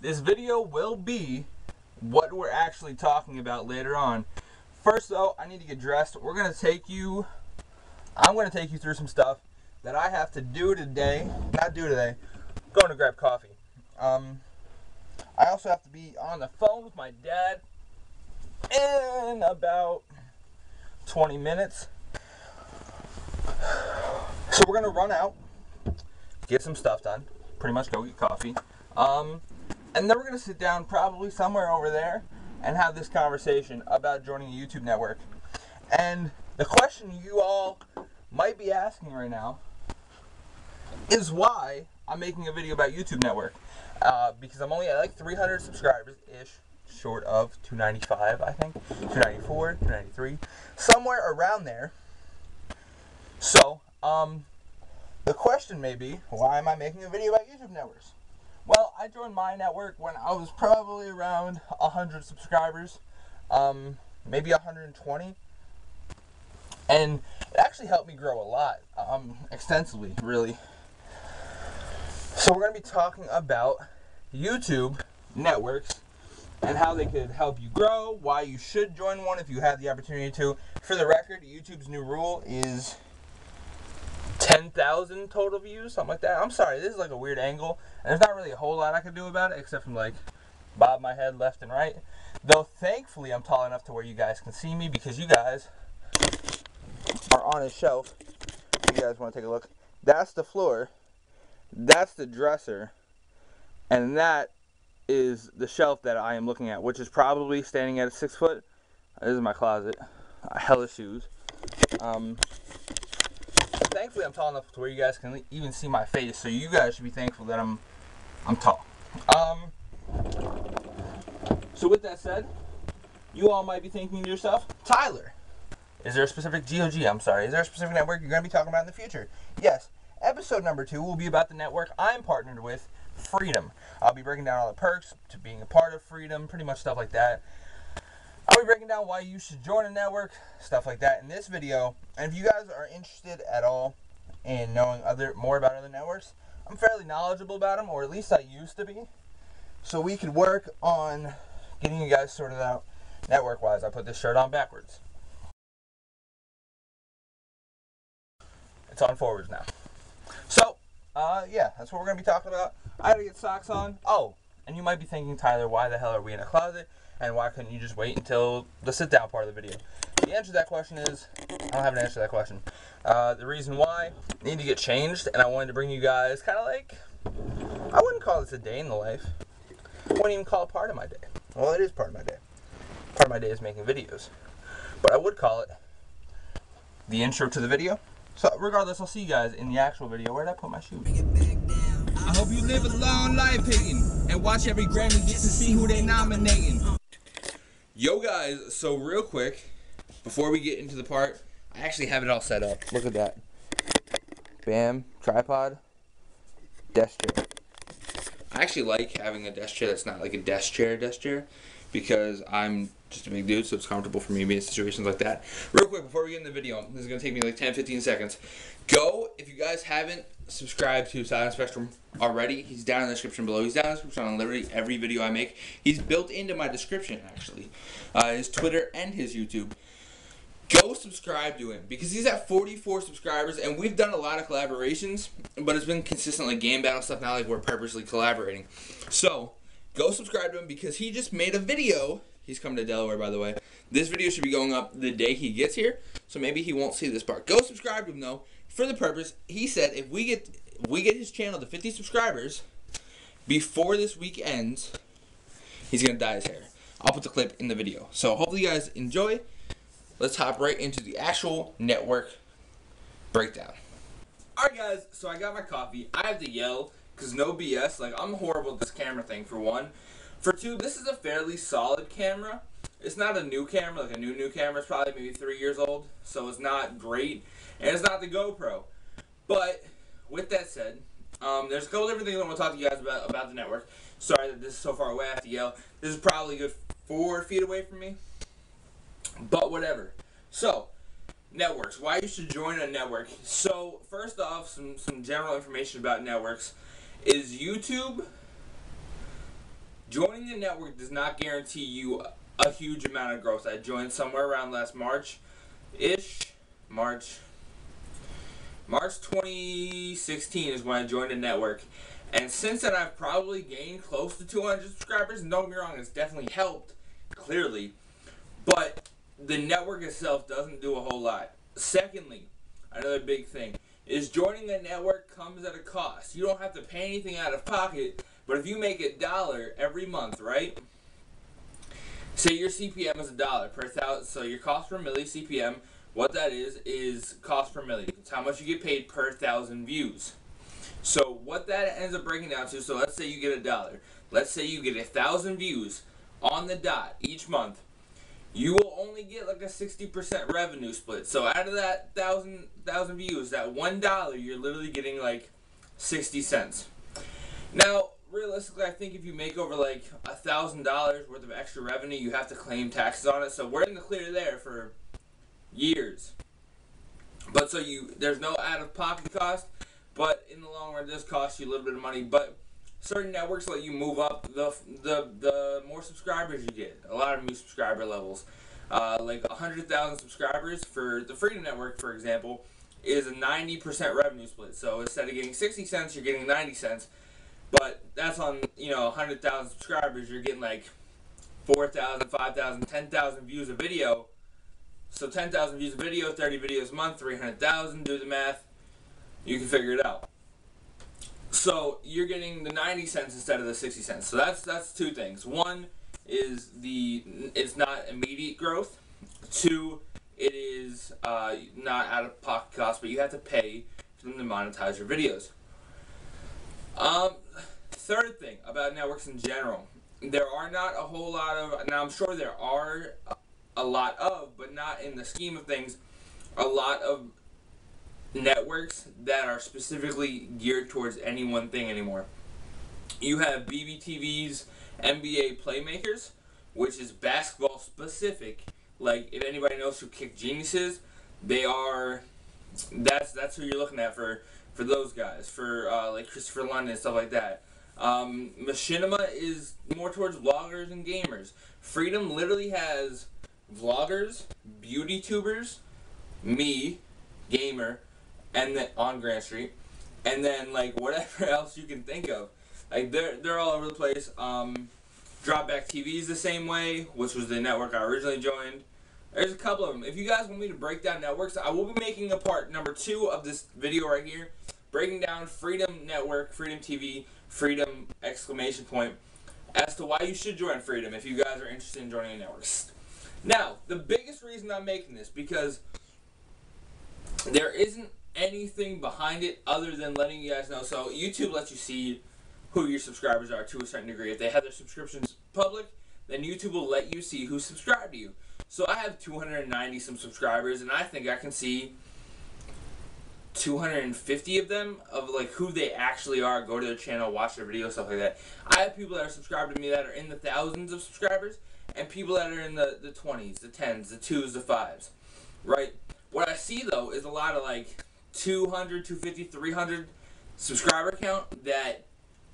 this video will be what we're actually talking about later on. First though, I need to get dressed. I'm going to take you through some stuff that I have to do today. Not do today. I'm going to grab coffee. I also have to be on the phone with my dad in about 20 minutes. So we're going to run out, get some stuff done, pretty much go get coffee. And then we're going to sit down probably somewhere over there and have this conversation about joining a YouTube network. And the question you all might be asking right now is why I'm making a video about YouTube network. Because I'm only at like 300 subscribers-ish, short of 295, I think. 294, 293, somewhere around there. So, the question may be, why am I making a video about YouTube networks? Well, I joined my network when I was probably around 100 subscribers, maybe 120. And it actually helped me grow a lot, extensively, really. So we're going to be talking about YouTube networks and how they could help you grow, why you should join one if you have the opportunity to. For the record, YouTube's new rule is 10,000 total views, something like that. I'm sorry, this is like a weird angle, and there's not really a whole lot I can do about it except from like bob my head left and right. Though thankfully I'm tall enough to where you guys can see me because you guys are on a shelf. If you guys want to take a look, that's the floor, that's the dresser, and that is the shelf that I am looking at, which is probably standing at 6 foot. This is my closet. Hella shoes. Thankfully, I'm tall enough to where you guys can even see my face, so you guys should be thankful that I'm tall. So with that said, you all might be thinking to yourself, Tyler, is there a specific is there a specific network you're going to be talking about in the future? Yes. Episode number 2 will be about the network I'm partnered with, Freedom. I'll be breaking down all the perks to being a part of Freedom, pretty much stuff like that. I'll be breaking down why you should join a network, stuff like that in this video. And if you guys are interested at all in knowing more about other networks, I'm fairly knowledgeable about them, or at least I used to be. So we could work on getting you guys sorted out network-wise. I put this shirt on backwards. It's on forwards now. So, yeah, that's what we're going to be talking about. I had to get socks on. Oh, and you might be thinking, Tyler, why the hell are we in a closet? And why couldn't you just wait until the sit-down part of the video? The answer to that question is, I don't have an answer to that question. The reason why, I need to get changed, and I wanted to bring you guys kind of like, I wouldn't call this a day in the life. I wouldn't even call it part of my day. Well, it is part of my day. Part of my day is making videos. But I would call it the intro to the video. So regardless, I'll see you guys in the actual video. Where did I put my shoes? I hope you live a long life, Peyton, and watch every Grammy just to see who they nominating. Yo guys, so real quick, before we get into the part, I actually have it all set up. Look at that. Bam, tripod, desk chair. I actually like having a desk chair that's not like a desk chair, because I'm just a big dude, so it's comfortable for me to be in situations like that. Real quick, before we get in the video, this is going to take me like 10-15 seconds. Go, if you guys haven't subscribed to Silent Spectrum already, he's down in the description below. He's down in the description on literally every video I make. He's built into my description, actually. His Twitter and his YouTube. Go subscribe to him, because he's at 44 subscribers, and we've done a lot of collaborations, but it's been consistent like game battle stuff, not like we're purposely collaborating. So, go subscribe to him, because he just made a video. He's coming to Delaware, by the way. This video should be going up the day he gets here, so maybe he won't see this part. Go subscribe to him, though, for the purpose. He said if we get his channel to 50 subscribers before this week ends, he's going to dye his hair. I'll put the clip in the video. So hopefully you guys enjoy. Let's hop right into the actual network breakdown. Alright guys, so I got my coffee. I have to yell, because no BS. Like, I'm horrible at this camera thing, for one. For two, this is a fairly solid camera. It's not a new camera, like a new camera. It's probably maybe 3 years old, so it's not great. And it's not the GoPro. But, with that said, there's a couple different things I want to talk to you guys about the network. Sorry that this is so far away, I have to yell. This is probably a good 4 feet away from me. But whatever. So, networks. Why you should join a network. So, first off, some general information about networks is YouTube Joining the network does not guarantee you a huge amount of growth. I joined somewhere around last March-ish. March 2016 is when I joined the network. And since then, I've probably gained close to 200 subscribers. And don't get me wrong, it's definitely helped, clearly. But the network itself doesn't do a whole lot. Secondly, another big thing is joining the network comes at a cost. You don't have to pay anything out of pocket, but if you make $1 every month, right? Say your CPM is $1 per thousand, so your cost per milli CPM, what that is cost per milli. It's how much you get paid per 1,000 views. So what that ends up breaking down to, so let's say you get $1. Let's say you get 1,000 views on the dot each month. You will only get like a 60% revenue split. So out of that 1,000 views, that $1, you're literally getting like 60 cents. Now, realistically, I think if you make over like $1,000 worth of extra revenue, you have to claim taxes on it. So we're in the clear there for years. But so there's no out-of-pocket cost. But in the long run, it does cost you a little bit of money. But certain networks let you move up the more subscribers you get. A lot of new subscriber levels. Like 100,000 subscribers for the Freedom Network, for example, is a 90% revenue split. So instead of getting 60 cents, you're getting 90 cents. But that's on, 100,000 subscribers. You're getting like 4,000, 5,000, 10,000 views a video. So 10,000 views a video, 30 videos a month, 300,000. Do the math. You can figure it out. So you're getting the 90 cents instead of the 60 cents. So that's two things. One is it's not immediate growth. Two, it is not out of pocket cost, but you have to pay for them to monetize your videos. Third thing about networks in general, there are not a whole lot of, now I'm sure there are a lot of, but not in the scheme of things, a lot of networks that are specifically geared towards any one thing anymore. You have BBTV's NBA Playmakers, which is basketball specific. Like, if anybody knows who Kick Genius is, that's who you're looking at for those guys, for like Christopher London and stuff like that. Machinima is more towards vloggers and gamers. Freedom literally has vloggers, beauty tubers, me, gamer, and then on Grand Street, and then like whatever else you can think of. Like they're all over the place. Dropback TV is the same way, which was the network I originally joined. There's a couple of them. If you guys want me to break down networks, I will be making a part number 2 of this video right here, breaking down Freedom Network, Freedom TV, Freedom exclamation point, as to why you should join Freedom if you guys are interested in joining networks. Now, the biggest reason I'm making this, because there isn't anything behind it other than letting you guys know. So YouTube lets you see who your subscribers are to a certain degree. If they have their subscriptions public, then YouTube will let you see who's subscribed to you. So I have 290 some subscribers, and I think I can see 250 of them of like who they actually are, go to their channel, watch their videos, stuff like that. I have people that are subscribed to me that are in the thousands of subscribers, and people that are in the 20s, the 10s, the 2s, the 5s, right? What I see though is a lot of like 200, 250, 300 subscriber count that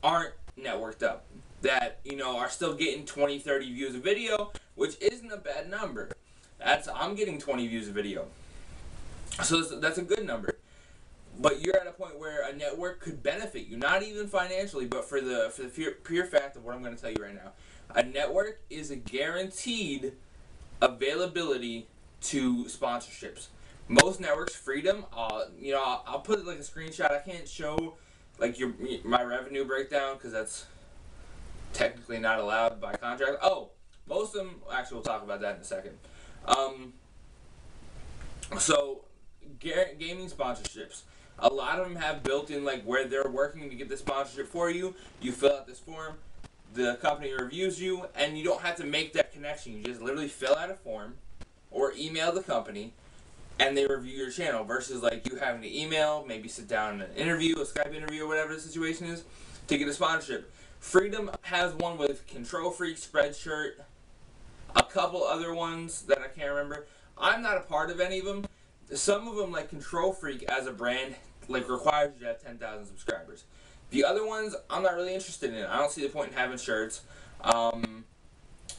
aren't networked up, that are still getting 20, 30 views a video, which isn't a bad number. I'm getting 20 views a video, so that's a good number. But you're at a point where a network could benefit you, not even financially, but for the pure fact of what I'm going to tell you right now. A network is a guaranteed availability to sponsorships. Most networks, Freedom, I'll put like a screenshot. I can't show like my revenue breakdown because that's technically not allowed by contract. Oh, most of them, actually we'll talk about that in a second. So gaming sponsorships, a lot of them have built in like where they're working to get the sponsorship for you. You fill out this form, the company reviews you, and you don't have to make that connection. You just literally fill out a form or email the company, and they review your channel, versus like you having to email, maybe sit down in an interview, a Skype interview, or whatever the situation is, to get a sponsorship. Freedom has one with Control Freak, Spreadshirt, a couple other ones that I can't remember. I'm not a part of any of them. Some of them, like Control Freak as a brand, like requires you to have 10,000 subscribers. The other ones, I'm not really interested in. I don't see the point in having shirts.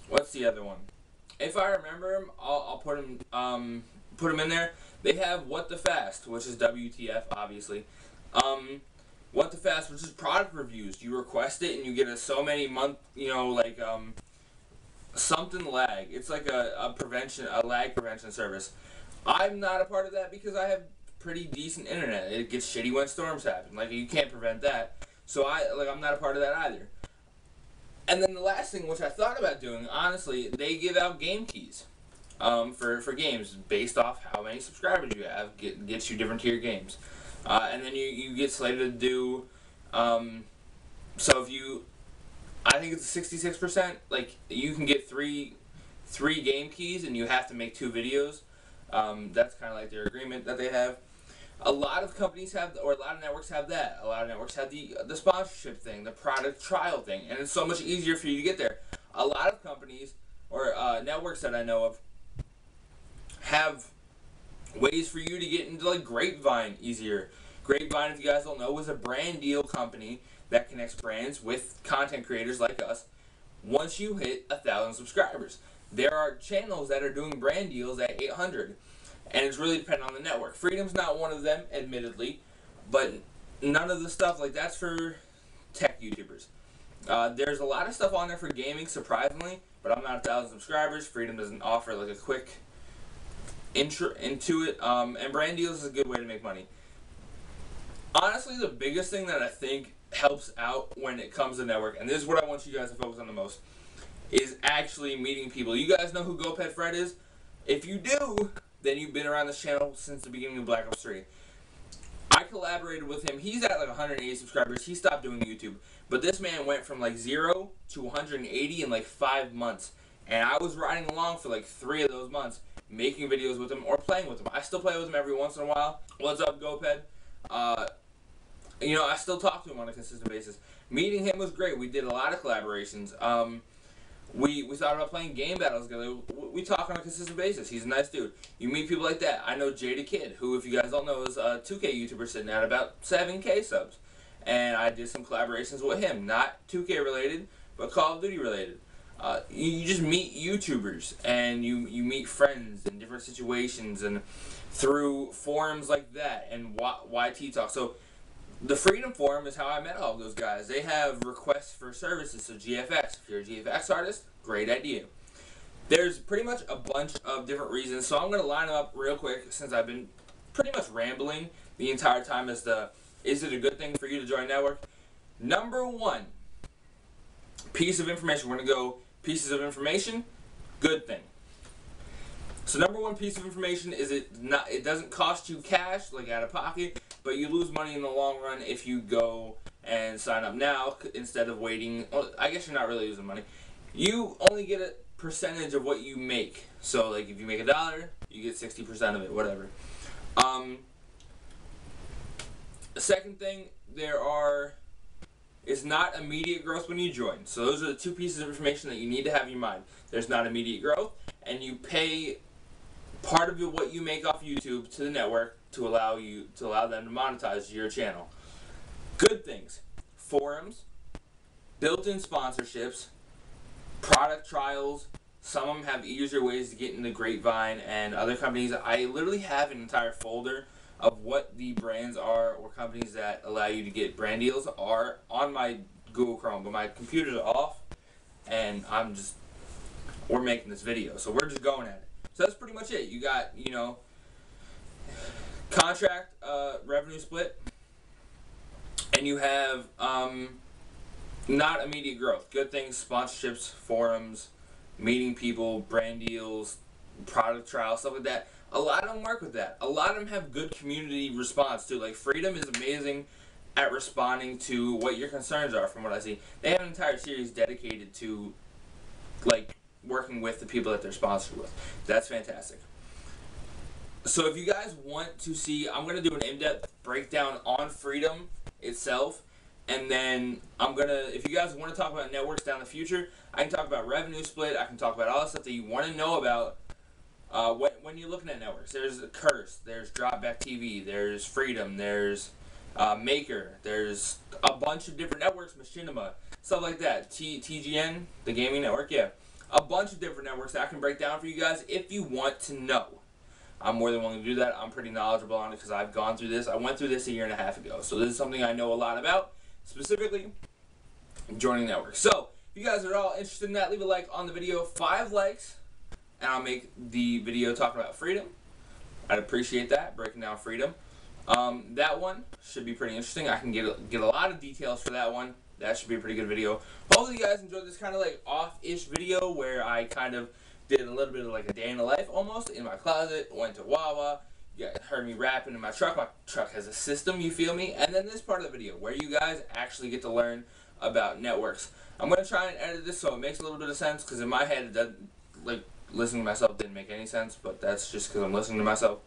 What's the other one? If I remember them, I'll put them in there. They have What the Fast, which is WTF, obviously. What the Fast, which is product reviews. You request it and you get so many month, something lag. It's like a lag prevention service. I'm not a part of that because I have pretty decent internet. It gets shitty when storms happen. Like, you can't prevent that. So I'm not a part of that either. And then the last thing, which I thought about doing, honestly, they give out game keys for games based off how many subscribers you have. Gets you different tier games. And then you get slated to do, so if you, I think it's 66%, like, you can get three game keys and you have to make 2 videos. That's kind of like their agreement that they have. A lot of companies have, or a lot of networks have that. A lot of networks have the sponsorship thing, the product trial thing, and it's so much easier for you to get there. A lot of companies, or networks that I know of, have ways for you to get into, like, Grapevine easier. Grapevine, if you guys don't know, is a brand deal company that connects brands with content creators like us once you hit 1,000 subscribers. There are channels that are doing brand deals at 800, and it's really dependent on the network. Freedom's not one of them, admittedly, but none of the stuff, like, that's for tech YouTubers. There's a lot of stuff on there for gaming, surprisingly, but I'm not 1,000 subscribers. Freedom doesn't offer, like, a quick intro into it, and brand deals is a good way to make money. Honestly, the biggest thing that I think helps out when it comes to network, and this is what I want you guys to focus on the most, is actually meeting people. You guys know who GoPed Fred is? If you do, then you've been around this channel since the beginning of Black Ops 3. I collaborated with him. He's at like 180 subscribers. He stopped doing YouTube. But this man went from like 0 to 180 in like 5 months. And I was riding along for like 3 of those months, making videos with him or playing with him. I still play with him every once in a while. What's up, GoPed? I still talk to him on a consistent basis. Meeting him was great. We did a lot of collaborations. We thought about playing game battles together. We talk on a consistent basis. He's a nice dude. You meet people like that. I know Jada Kid, who, if you guys don't know, is a 2K YouTuber sitting at about 7K subs. And I did some collaborations with him. Not 2K related, but Call of Duty related. You just meet YouTubers, and you meet friends in different situations, and through forums like that, and YT Talk. So the Freedom Forum is how I met all of those guys. They have requests for services, so GFX. If you're a GFX artist, great idea. There's pretty much a bunch of different reasons, so I'm going to line them up real quick since I've been pretty much rambling the entire time as to, is it a good thing for you to join a network? Number 1, piece of information. We're going to go pieces of information, good thing. So number 1 piece of information is it doesn't cost you cash, like out of pocket, but you lose money in the long run if you go and sign up now instead of waiting. Well, I guess you're not really losing money. You only get a percentage of what you make. So like if you make $1, you get 60% of it, whatever. The second thing, it's not immediate growth when you join. So those are the 2 pieces of information that you need to have in your mind. There's not immediate growth, and you pay part of what you make off YouTube to the network to allow them to monetize your channel. Good things: forums, built-in sponsorships, product trials. Some of them have easier ways to get into Grapevine and other companies. I literally have an entire folder of what the brands are, or companies that allow you to get brand deals are, on my Google Chrome, but my computer's off, and we're making this video, so we're just going at it. So that's pretty much it. You got, contract revenue split, and you have not immediate growth. Good things: sponsorships, forums, meeting people, brand deals, product trials, stuff like that. A lot of them work with that. A lot of them have good community response too. Like Freedom is amazing at responding to what your concerns are, from what I see. They have an entire series dedicated to like working with the people that they're sponsored with. That's fantastic. So if you guys want to see, I'm going to do an in-depth breakdown on Freedom itself, and then if you guys want to talk about networks down the future, I can talk about revenue split, I can talk about all the stuff that you want to know about when you're looking at networks. There's Curse, there's Dropback TV, there's Freedom, there's Maker. There's a bunch of different networks, Machinima, stuff like that. TGN, the gaming network, yeah. A bunch of different networks that I can break down for you guys if you want to know. I'm more than willing to do that. I'm pretty knowledgeable on it because I've gone through this. I went through this a year and a half ago. So this is something I know a lot about, specifically joining networks. So if you guys are all interested in that, leave a like on the video. 5 likes, and I'll make the video talking about freedom. I'd appreciate that, breaking down freedom. That one should be pretty interesting. I can get a lot of details for that one. That should be a pretty good video. Hopefully you guys enjoyed this kind of like off-ish video where I kind of did a little bit of like a day in the life almost in my closet. Went to Wawa. You guys heard me rapping in my truck. My truck has a system, you feel me? And then this part of the video where you guys actually get to learn about networks. I'm going to try and edit this so it makes a little bit of sense because in my head, it doesn't, like, listening to myself didn't make any sense, but that's just because I'm listening to myself.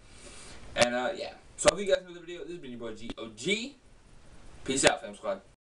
And yeah. So I hope you guys enjoyed the video. This has been your boy GOG. Peace out, fam squad.